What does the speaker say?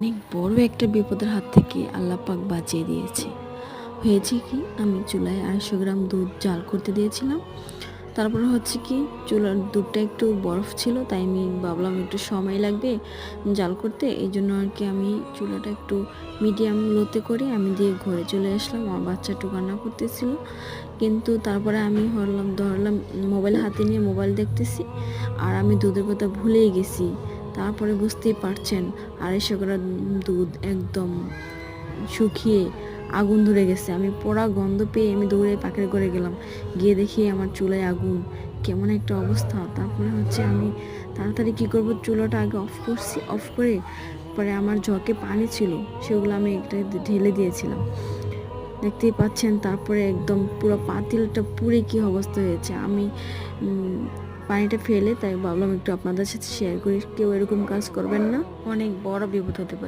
অনেক বড় একটা বিপদের হাত থেকে আল্লাহ পাক বাঁচিয়ে দিয়েছে। হয়েছে কি, আমি চুলায় 250 গ্রাম দুধ জাল করতে দিয়েছিলাম। তারপরে হচ্ছে কি, চুলার দুধটা একটু বরফ ছিল, তাই আমি ভাবলাম একটু সময় লাগবে জাল করতে। এই জন্য আর কি আমি চুলাটা একটু মিডিয়াম লোতে করে আমি দিয়ে ঘরে চলে আসলাম। আমার বাচ্চা একটু কান্না করতেছিল, কিন্তু তারপরে আমি ধরলাম মোবাইল হাতে নিয়ে মোবাইল দেখতেছি, আর আমি দুধের কথা ভুলেই গেছি। তারপরে বুঝতেই পারছেন, 250 গ্রাম দুধ একদম শুকিয়ে আগুন ধরে গেছে। আমি পোড়া গন্ধ পেয়ে আমি দৌড়ে পাখির ঘরে গেলাম, গিয়ে দেখি আমার চুলায় আগুন, কেমন একটা অবস্থা। তারপরে হচ্ছে আমি তাড়াতাড়ি কী করব, চুলাটা আগে অফ করছি, অফ করে পরে আমার জগে পানি ছিল সেগুলো আমি একটা ঢেলে দিয়েছিলাম, দেখতেই পাচ্ছেন। তারপরে একদম পুরো পাতিলটা পুড়ে কী অবস্থা হয়েছে। আমি পানিটা ফেলে তাই ভাবলাম একটু আপনাদের সাথে শেয়ার করি, কেউ এরকম কাজ করবেন না, অনেক বড় বিপদ হতে পারে।